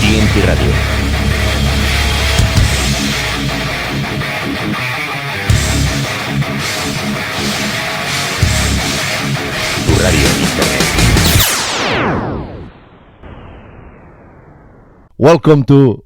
TNT Radio. Tu radio en internet.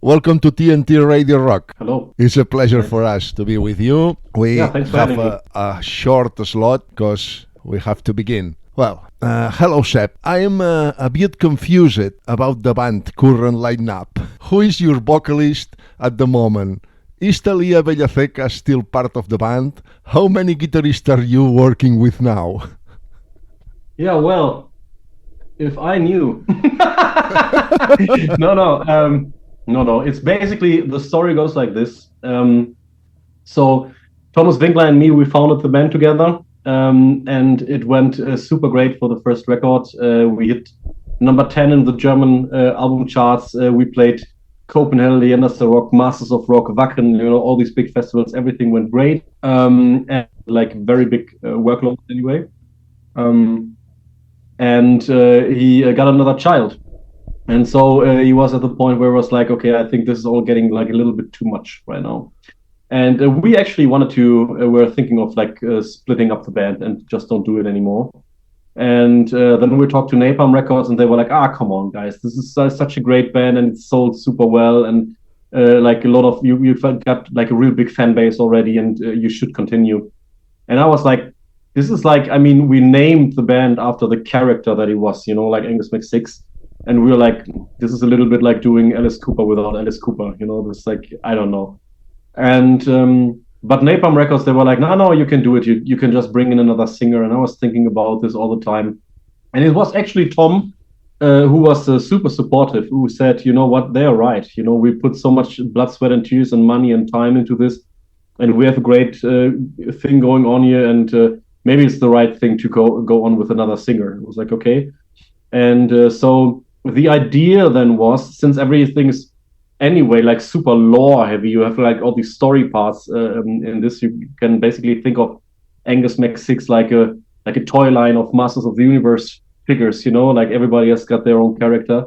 Welcome to TNT Radio Rock. Hello. It's a pleasure for us to be with you. We thanks for having me. a short slot because we have to begin. Well, hello Seeb. I am a bit confused about the band current lineup. Who is your vocalist at the moment? Is Talia Bellaseca still part of the band? How many guitarists are you working with now? Yeah, well, if I knew. No. It's basically, the story goes like this. So Thomas Winkler and me, we founded the band together. And it went super great for the first record. We hit number 10 in the German album charts. We played Copenhagen, Leander Rock, Masters of Rock, Wacken, all these big festivals. Everything went great. And like very big workload anyway. And he got another child. And so he was at the point where it was like, okay, I think this is all getting like a little bit too much right now. And we actually we're thinking of like splitting up the band and just don't do it anymore. And then we talked to Napalm Records and they were like, come on, guys, this is such a great band and it's sold super well. And like a lot of you've got like a real big fan base already and you should continue. And I was like, this is like, I mean, we named the band after the character that he was, like Angus McSix. And we were like, this is a little bit like doing Alice Cooper without Alice Cooper, this like, I don't know. And but Napalm Records, they were like, no, you can do it. You can just bring in another singer. And I was thinking about this all the time. And it was actually Tom who was super supportive, who said, you know what, they're right. We put so much blood, sweat, and tears and money and time into this. And we have a great thing going on here. And maybe it's the right thing to go on with another singer. It was like, okay. And so the idea then was, since everything is anyway like super lore heavy, you have like all these story parts in this, you can basically think of Angus McSix like a toy line of Masters of the Universe figures, like everybody has got their own character.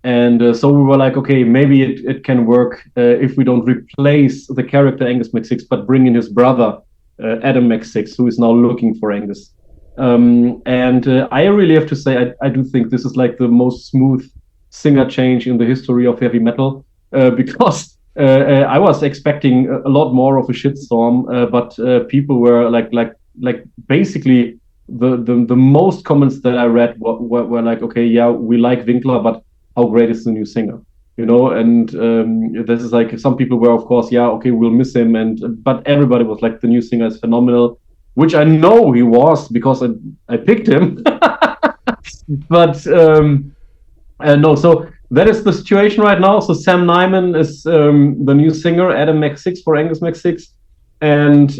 And so we were like, okay, maybe it can work if we don't replace the character Angus McSix, but bring in his brother Adam McSix, who is now looking for Angus. And I really have to say, I do think this is like the most smooth singer change in the history of heavy metal, because I was expecting a lot more of a shitstorm, but people were like basically the most comments that I read were like, okay, yeah, we like Winkler, but how great is the new singer? And this is like, some people were, of course, yeah, okay, we'll miss him, but everybody was like, the new singer is phenomenal, which I know he was because I picked him. But no, so that is the situation right now. So Sam Nyman is the new singer, Adam McSix for Angus McSix. And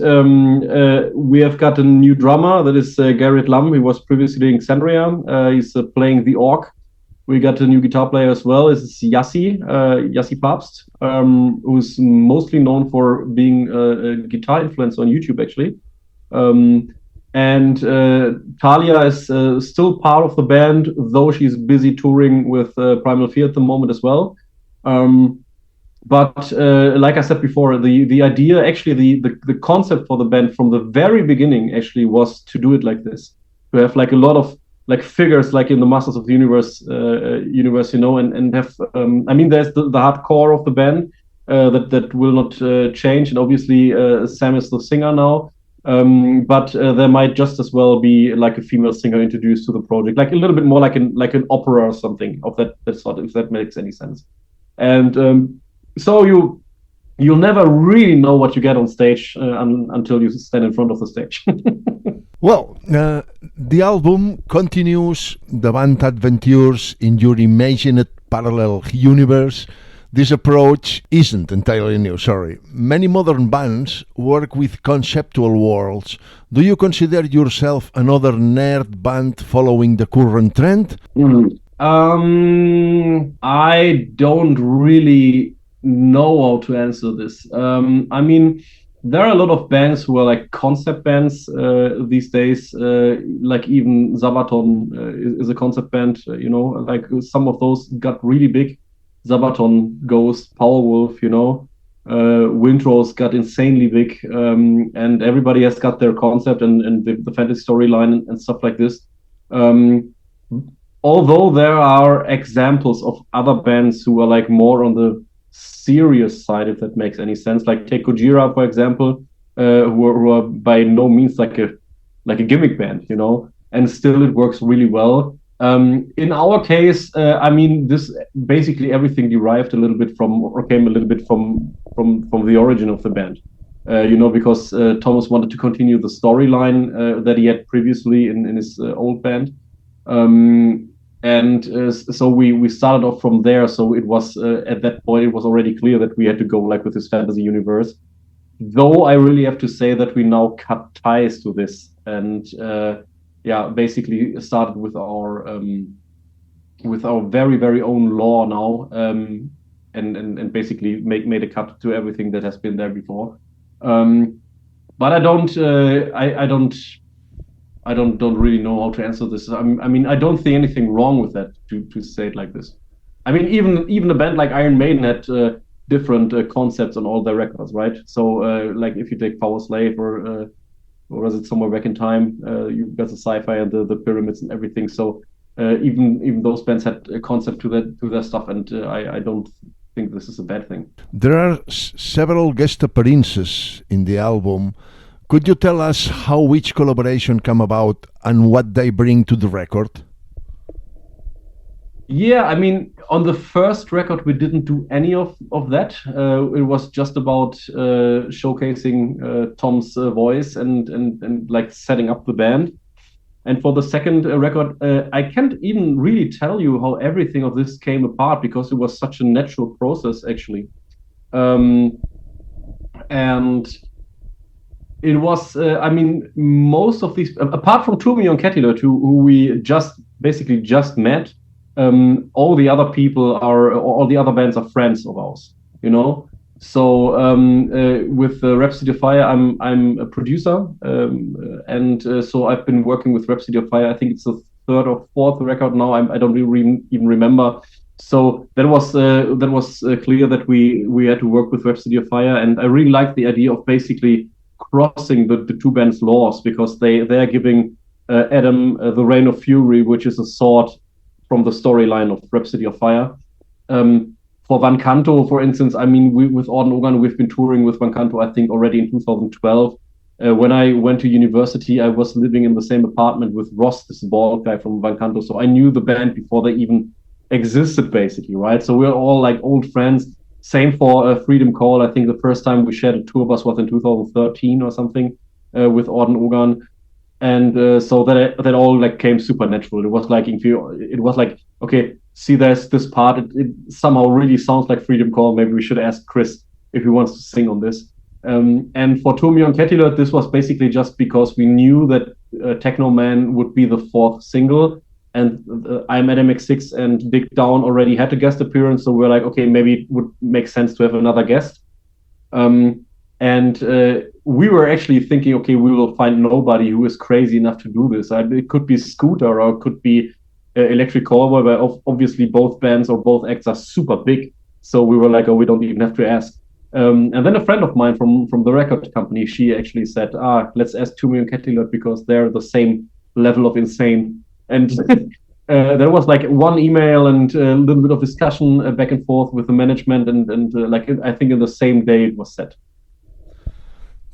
we have got a new drummer, that is Garrett Lum. He was previously doing Xandria. He's playing the org. We got a new guitar player as well. This is Yassi Papst, who's mostly known for being a guitar influencer on YouTube, actually. And Talia is still part of the band, though she's busy touring with Primal Fear at the moment as well. But like I said before, the idea, actually the concept for the band from the very beginning actually was to do it like this, to have like a lot of like figures like in the Masters of the Universe, and have I mean, there's the hardcore of the band that will not change, and obviously Sam is the singer now. But there might just as well be like a female singer introduced to the project, like a little bit more like an opera or something of that sort, if that makes any sense. And so you'll never really know what you get on stage until you stand in front of the stage. Well, the album continues the band adventures in your imagined parallel universe. This approach isn't entirely new, sorry. Many modern bands work with conceptual worlds. Do you consider yourself another nerd band following the current trend? I don't really know how to answer this. I mean, there are a lot of bands who are like concept bands these days. Like even Sabaton is a concept band. Like some of those got really big. Sabaton, Ghost, Powerwolf, Windrose got insanely big, and everybody has got their concept and the fantasy storyline and stuff like this. Although there are examples of other bands who are like more on the serious side, if that makes any sense, like take Gojira, for example, who are by no means like a gimmick band, and still it works really well. In our case, this basically everything derived a little bit from, or came a little bit from the origin of the band. Because Thomas wanted to continue the storyline that he had previously in his old band. So we started off from there. So it was at that point it was already clear that we had to go like with this fantasy universe. Though I really have to say that we now cut ties to this and basically started with our very very own lore now, and basically made a cut to everything that has been there before. But I don't really know how to answer this. I don't see anything wrong with that, to say it like this. Even a band like Iron Maiden had different concepts on all their records, right? So like if you take Power Slave or was it Somewhere Back in Time, you've got the sci-fi and the pyramids and everything. So even those bands had a concept to their stuff, and I don't think this is a bad thing. There are several guest appearances in the album. Could you tell us how each collaboration came about and what they bring to the record? Yeah, on the first record we didn't do any of that. It was just about showcasing Tom's voice and like setting up the band. And for the second record, I can't even really tell you how everything of this came apart, because it was such a natural process, actually. And it was, most of these, apart from Toomey and Kettilert, who we just met, all the other bands are friends of ours, So with Rhapsody of Fire, I'm a producer, and so I've been working with Rhapsody of Fire. I think it's the third or fourth record now. I don't really even remember. So that was clear that we had to work with Rhapsody of Fire, and I really like the idea of basically crossing the two bands' laws, because they are giving Adam the Reign of Fury, which is a sword from the storyline of Rhapsody of Fire. For Van Canto, for instance, with Orden Ogan, we've been touring with Van Canto, I think, already in 2012. When I went to university, I was living in the same apartment with Ross, this bald guy from Van Canto. So I knew the band before they even existed, basically, right? So we're all like old friends. Same for Freedom Call. I think the first time we shared a tour bus was in 2013 or something with Orden Ogan. And so that all like came super natural. It was like, okay, see, there's this part. It somehow really sounds like Freedom Call. Maybe we should ask Chris if he wants to sing on this. And for Toomey and Kettilert, this was basically just because we knew that Techno Man would be the fourth single, and I'm Angus McSix and Dig Down already had a guest appearance. So we're like, okay, maybe it would make sense to have another guest. And we were actually thinking, okay, we will find nobody who is crazy enough to do this. It could be Scooter, or it could be Electric Callboy, but obviously both bands or both acts are super big. So we were like, oh, we don't even have to ask. And then a friend of mine from the record company, she actually said, let's ask Toomey and Kettilert, because they're the same level of insane. And there was like one email and a little bit of discussion back and forth with the management, and I think in the same day it was set.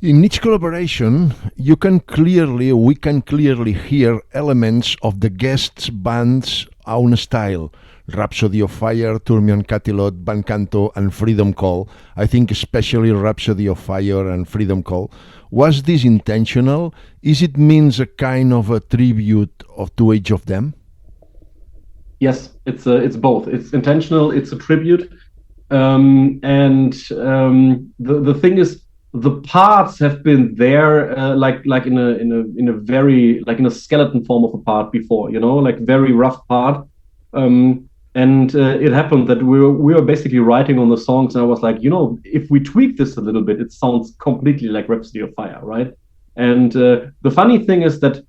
In each collaboration, we can clearly hear elements of the guest band's own style. Rhapsody of Fire, Toomey and Kettilert, Van Canto, and Freedom Call. I think especially Rhapsody of Fire and Freedom Call. Was this intentional? Is it means a kind of a tribute to each of them? Yes, it's both. It's intentional. It's a tribute, and the thing is, the parts have been there, like in a very like in a skeleton form of a part before, like very rough part. And it happened that we were basically writing on the songs, and I was like, if we tweak this a little bit, it sounds completely like Rhapsody of Fire, right? And the funny thing is that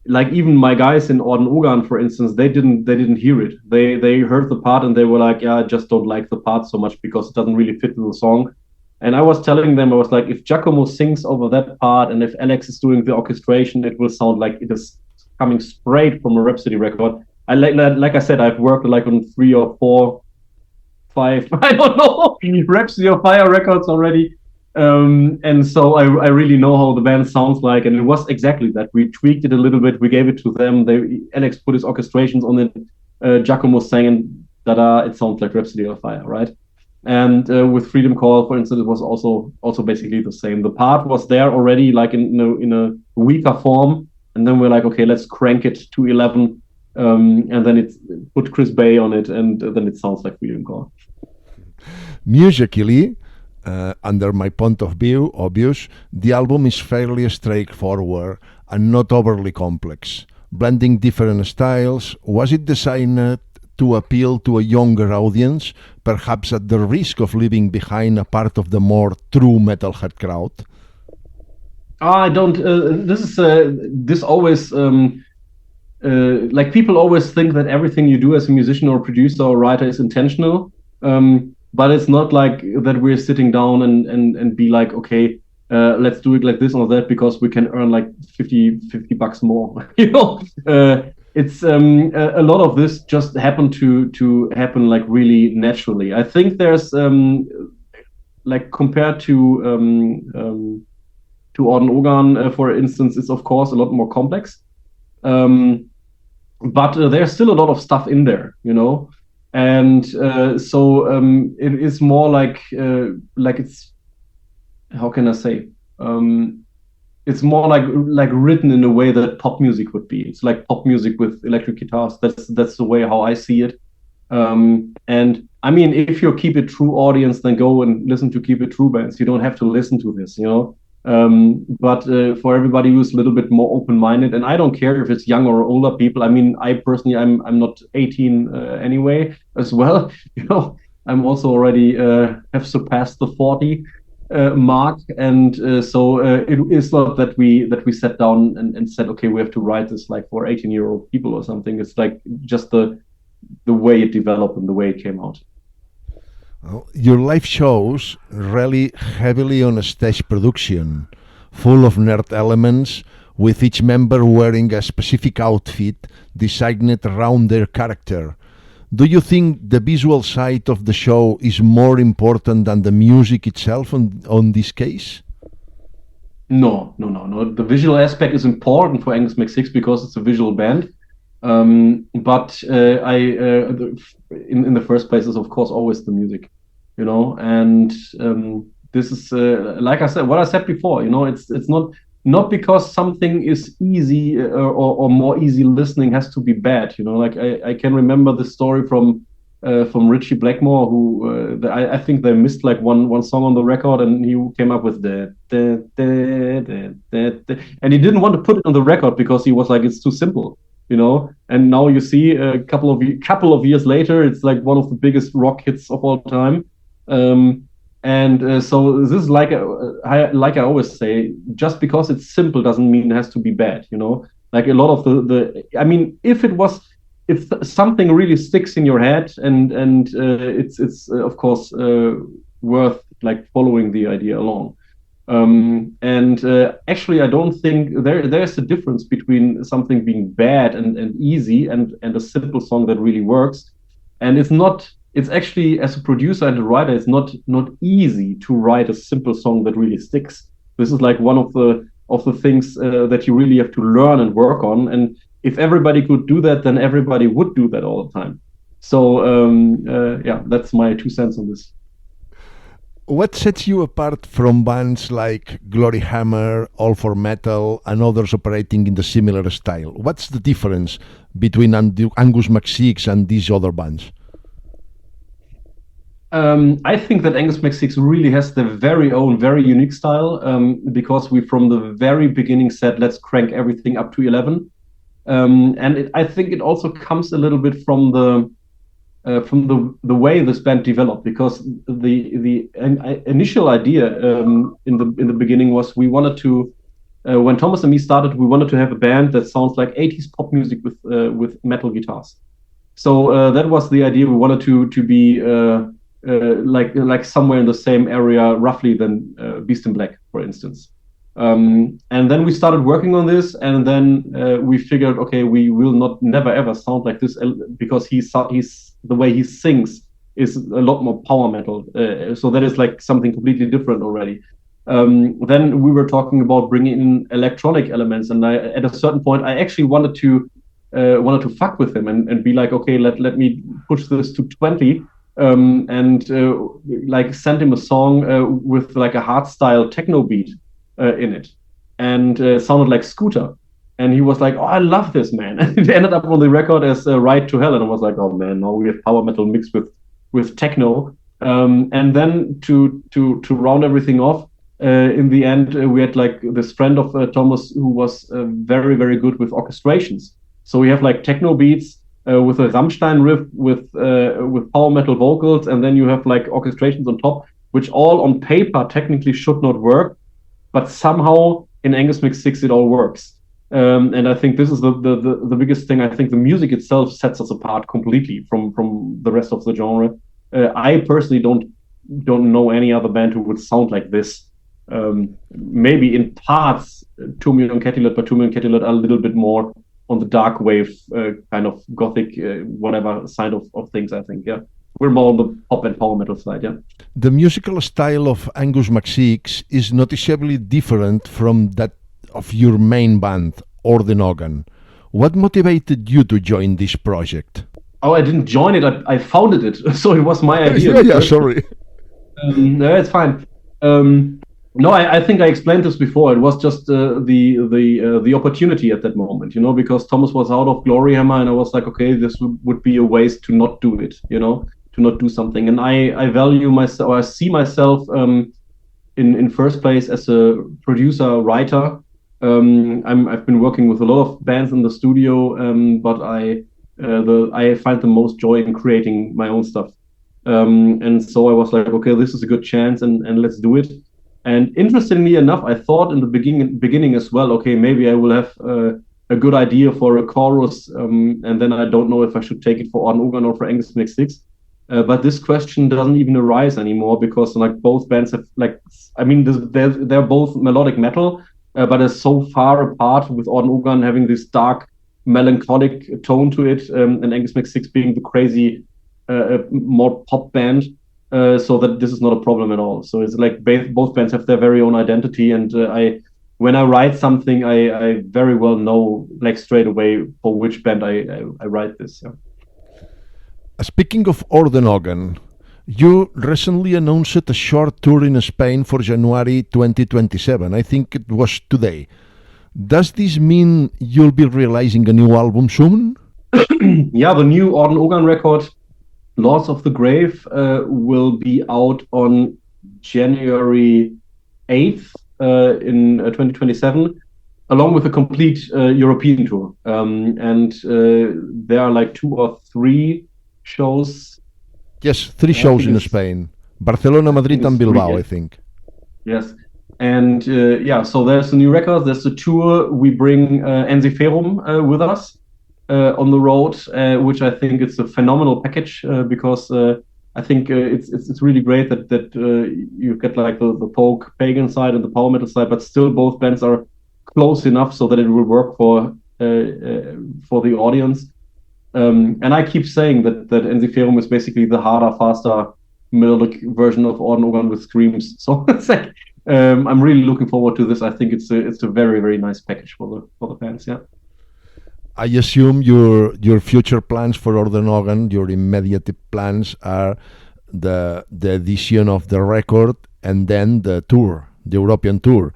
like even my guys in Orden Ogan, for instance, they didn't hear it. They heard the part and they were like, yeah, I just don't like the part so much because it doesn't really fit with the song. And I was telling them, I was like, if Giacomo sings over that part and if Alex is doing the orchestration, it will sound like it is coming straight from a Rhapsody record. Like I said, I've worked like on 3 or 4, 5, I don't know, Rhapsody of Fire records already. And so I really know how the band sounds like, and it was exactly that. We tweaked it a little bit, we gave it to them. Alex put his orchestrations on it. Giacomo sang, and it sounds like Rhapsody of Fire, right? And with Freedom Call, for instance, it was also basically the same. The part was there already, like in a weaker form, and then we're like, okay, let's crank it to 11, and then it put Chris Bay on it, and then it sounds like Freedom Call. Musically, under my point of view, obvious, the album is fairly straightforward and not overly complex, blending different styles. Was it designed to appeal to a younger audience, perhaps at the risk of leaving behind a part of the more true metalhead crowd? I don't. This always like people always think that everything you do as a musician or producer or writer is intentional. But it's not like that we're sitting down and be like, okay, let's do it like this or that because we can earn like $50 more. It's a lot of this just happened to happen like really naturally. I think there's like compared to Orden Ogan, for instance, it's of course a lot more complex. But there's still a lot of stuff in there, And so it is more like it's, how can I say? It's more like written in a way that pop music would be. It's like pop music with electric guitars. That's the way how I see it. And I mean, if you're Keep It True audience, then go and listen to Keep It True bands. You don't have to listen to this, But for everybody who's a little bit more open-minded, and I don't care if it's young or older people. I mean, I personally, I'm not 18 anyway as well. I'm also already have surpassed the 40 mark, and so it is not that we sat down and said, okay, we have to write this like for 18-year-old people or something. It's like just the way it developed and the way it came out. Well, your live shows rely heavily on a stage production, full of nerd elements, with each member wearing a specific outfit designed around their character. Do you think the visual side of the show is more important than the music itself on this case? No. The visual aspect is important for Angus McSix because it's a visual band. But in the first place is of course always the music, and this is like I said, what I said before, it's not because something is easy or more easy listening has to be bad, like I can remember the story from Richie Blackmore, who I think they missed like one song on the record, and he came up with and he didn't want to put it on the record because he was like, it's too simple. And now you see a couple of years later, it's like one of the biggest rock hits of all time. So this is like I always say, just because it's simple doesn't mean it has to be bad. Like a lot of I mean, if something really sticks in your head and it's of course worth like following the idea along. Actually, I don't think there's a difference between something being bad and easy and a simple song that really works. And it's actually, as a producer and a writer, it's not easy to write a simple song that really sticks. This is like one of the things that you really have to learn and work on. And if everybody could do that, then everybody would do that all the time. So that's my 2 cents on this. What sets you apart from bands like Glory Hammer, All for Metal, and others operating in the similar style? What's the difference between Angus McSix and these other bands? I think that Angus McSix really has their very own, very unique style, because we from the very beginning said, let's crank everything up to 11. I think it also comes a little bit from the way this band developed, because the initial idea in the beginning was we wanted to when Thomas and me started, we wanted to have a band that sounds like 80s pop music with metal guitars. So that was the idea. We wanted to be like somewhere in the same area, roughly, than Beast in Black, for instance. And then we started working on this, and then we figured, okay, we will never ever sound like this, because he's the way he sings is a lot more power metal. So that is like something completely different already. Then we were talking about bringing in electronic elements, and at a certain point, I actually wanted to fuck with him and be like, okay, let me push this to 20, and like send him a song with like a hardstyle techno beat in it, and sounded like Scooter. And he was like, oh, I love this, man. And it ended up on the record as Ride to Hell, and I was like, oh man, now we have power metal mixed with techno. And then to round everything off, in the end, we had like this friend of Thomas who was very, very good with orchestrations. So we have like techno beats with a Rammstein riff with power metal vocals, and then you have like orchestrations on top, which all on paper technically should not work, but somehow in Angus McSix it all works. And I think this is the biggest thing. I think the music itself sets us apart completely from the rest of the genre. I personally don't know any other band who would sound like this. Maybe in parts, 2 Million Catilet, but 2 Million Catilet are a little bit more on the dark wave, kind of gothic, whatever side of things, I think, yeah. We're more on the pop and power metal side, yeah. The musical style of Angus McSix is noticeably different from that of your main band, Orden Ogan. What motivated you to join this project? Oh, I didn't join it, I founded it, so it was my idea. Yeah, sorry. No, it's fine. No, I think I explained this before. It was just the opportunity at that moment, because Thomas was out of Gloryhammer, and I was like, okay, this would be a waste to not do it, to not do something. And I value myself, or I see myself in first place as a producer, writer. I've been working with a lot of bands in the studio, but I find the most joy in creating my own stuff. And so I was like, okay, this is a good chance, and let's do it. And interestingly enough, I thought in the beginning as well, okay, maybe I will have a good idea for a chorus, and then I don't know if I should take it for Orden Ogan or for Angus McSix. But this question doesn't even arise anymore, because like both bands have they're both melodic metal, but are so far apart, with Orden Ogan having this dark, melancholic tone to it, and Angus McSix being the crazy, more pop band. So that this is not a problem at all. So it's like both bands have their very own identity, and when I write something, I very well know like straight away for which band I write this. Yeah. Speaking of Orden Ogan, you recently announced a short tour in Spain for January 2027. I think it was today. Does this mean you'll be releasing a new album soon? Yeah, the new Orden Ogan record, Lords of the Grave, will be out on January 8th in 2027, along with a complete European tour. And there are like 2 or 3 shows. Yes, 3 shows in Spain. Barcelona, Madrid, and Bilbao, I think. Yes. And so there's a new record, there's a tour. We bring Enziferum with us on the road, which I think it's a phenomenal package, because I think it's really great that you get like the folk pagan side and the power metal side, but still both bands are close enough so that it will work for the audience. And I keep saying that Enziferum is basically the harder, faster, melodic version of Orden Ogan with screams. So it's like I'm really looking forward to this. I think it's a very, very nice package for the fans. Yeah. I assume your future plans for Orden Ogan, your immediate plans are the edition of the record and then the tour, the European tour.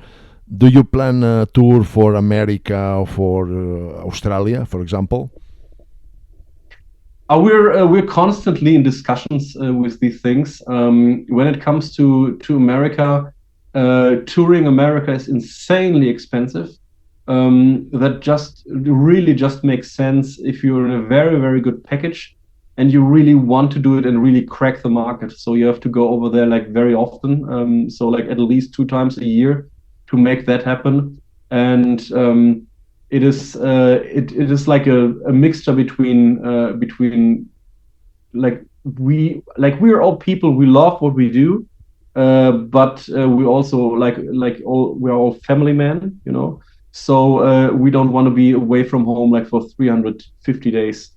Do you plan a tour for America or for Australia, for example? We're constantly in discussions with these things. When it comes to America, touring America is insanely expensive. That really makes sense if you're in a very, very good package and you really want to do it and really crack the market. So you have to go over there like very often. So like at least 2 times a year to make that happen. and it is like a mixture between like we're all people, we love what we do, but we also we're all family men, you know. So we don't want to be away from home like for 350 days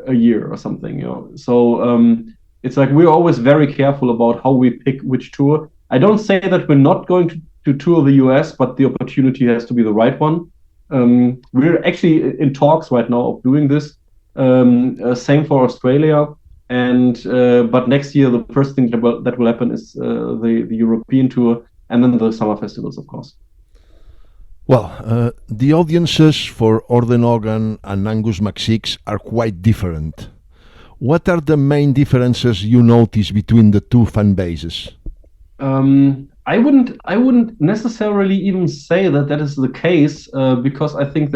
a year or something, you know. So it's like we're always very careful about how we pick which tour. I don't say that we're not going to tour the US, but the opportunity has to be the right one. We're actually in talks right now of doing this. Same for Australia. And but next year, the first thing that will happen is the European tour, and then the summer festivals, of course. Well, the audiences for Orden Ogan and Angus McSix are quite different. What are the main differences you notice between the two fan bases? I wouldn't necessarily even say that is the case, because I think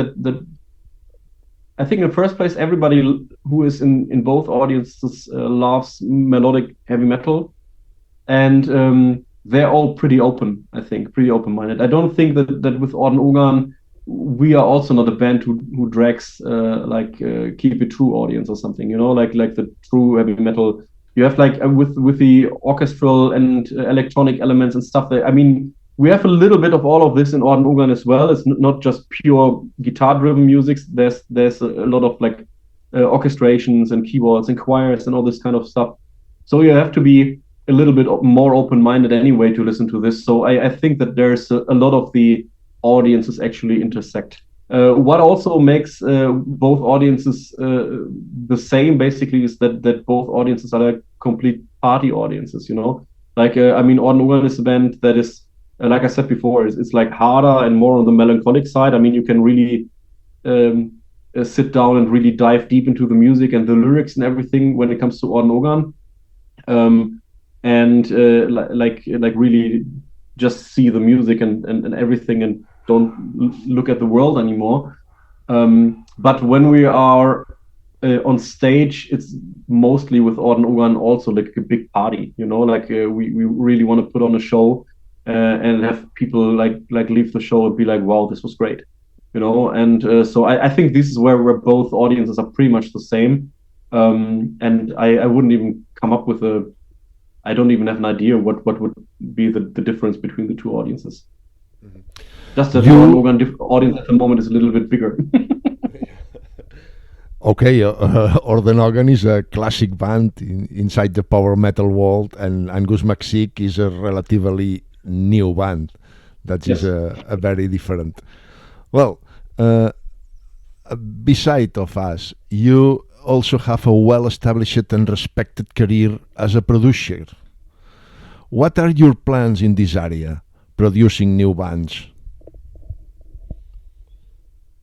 I think in the first place, everybody who is in both audiences loves melodic heavy metal, and they're all pretty open. I think pretty open-minded. I don't think that with Orden Ogan, we are also not a band who drags keep it true audience or something. You know, like the true heavy metal. You have like with the orchestral and electronic elements and stuff. I mean, we have a little bit of all of this in Orden Ogan as well. It's not just pure guitar-driven music. There's a lot of like orchestrations and keyboards and choirs and all this kind of stuff. So you have to be a little bit more open-minded anyway to listen to this. So I think that there's a lot of the audiences actually intersect. What also makes both audiences the same basically is that both audiences are like complete party audiences, you know? Like, I mean, Orden Ogan is a band that is, like I said before, it's like harder and more on the melancholic side. I mean, you can really sit down and really dive deep into the music and the lyrics and everything when it comes to Orden Ogan. And really just see the music and everything and don't look at the world anymore. But when we are on stage, it's mostly with Orden Ogan also like a big party, you know, like we really want to put on a show and have people like leave the show and be like, wow, this was great, you know. And so I think this is where both audiences are pretty much the same. And I wouldn't even come up with I don't even have an idea what would be the difference between the two audiences. Mm-hmm. Just that the Ogan audience at the moment is a little bit bigger. Okay, Orden Ogan is a classic band inside the power metal world, and Angus McSix is a relatively new band. That is a very different. Well, beside of us, you also have a well-established and respected career as a producer. What are your plans in this area, producing new bands?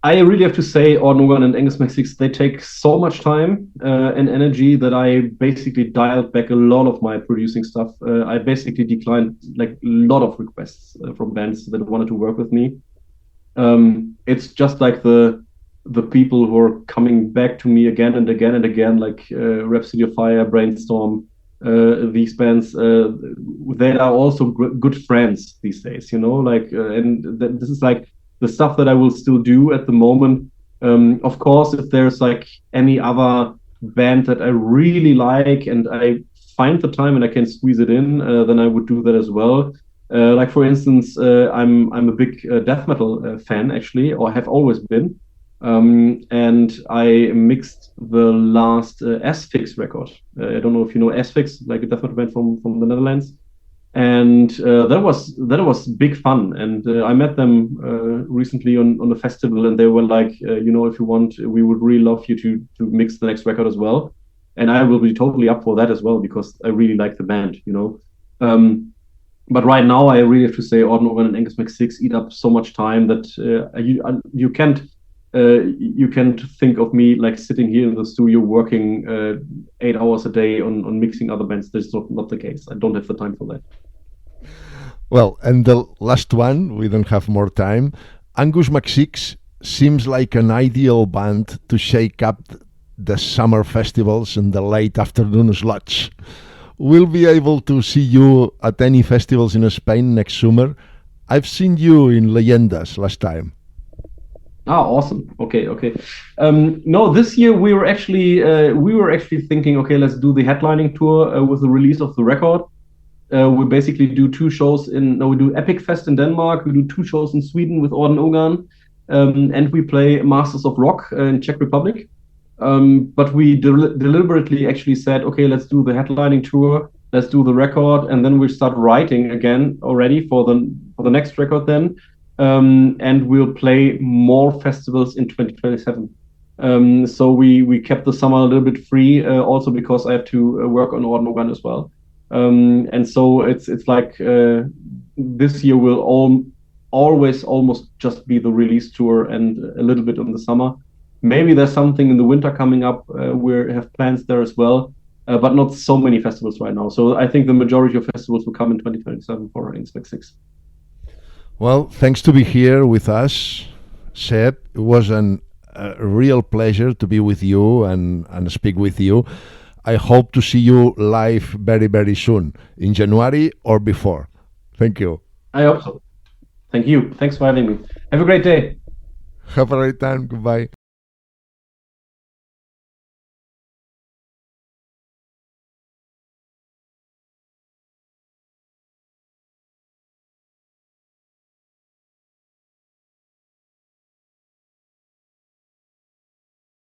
I really have to say, Orden Ogan and Angus McSix, they take so much time and energy that I basically dialed back a lot of my producing stuff. I basically declined like a lot of requests from bands that wanted to work with me. It's just like the people who are coming back to me again and again and again, like Rhapsody of Fire, Brainstorm, these bands, they are also good friends these days, you know, like, and this is like the stuff that I will still do at the moment. Of course, if there's like any other band that I really like and I find the time and I can squeeze it in, then I would do that as well. Like for instance, I'm a big death metal fan actually, or have always been. And I mixed the last Asphyx record. I don't know if you know Asphyx, like a death metal band from the Netherlands. And that was big fun. And I met them recently on a festival, and they were like, you know, if you want, we would really love you to mix the next record as well. And I will be totally up for that as well, because I really like the band, you know. But right now, I really have to say, Orden Ogan and Angus McSix eat up so much time that you can't think of me like sitting here in the studio working 8 hours a day on mixing other bands. That's not the case. I don't have the time for that. Well, and the last one, we don't have more time. Angus McSix seems like an ideal band to shake up the summer festivals and the late afternoon slots. We'll be able to see you at any festivals in Spain next summer. I've seen you in Leyendas last time. Ah, awesome. Okay. No, this year we were actually thinking, okay, let's do the headlining tour with the release of the record. We basically do two shows we do Epic Fest in Denmark, we do two shows in Sweden with Orden Ogan, and we play Masters of Rock in Czech Republic. But we deliberately actually said, okay, let's do the headlining tour, let's do the record, and then we start writing again already for the next record then. And we'll play more festivals in 2027. So we kept the summer a little bit free, also because I have to work on Orden Ogan as well. And so it's like this year will always almost just be the release tour and a little bit in the summer. Maybe there's something in the winter coming up. We have plans there as well, but not so many festivals right now. So I think the majority of festivals will come in 2027 for Angus McSix. Well, thanks to be here with us, Seeb. It was a real pleasure to be with you and speak with you. I hope to see you live very, very soon, in January or before. Thank you. I hope so. Thank you. Thanks for having me. Have a great day. Have a great time. Goodbye.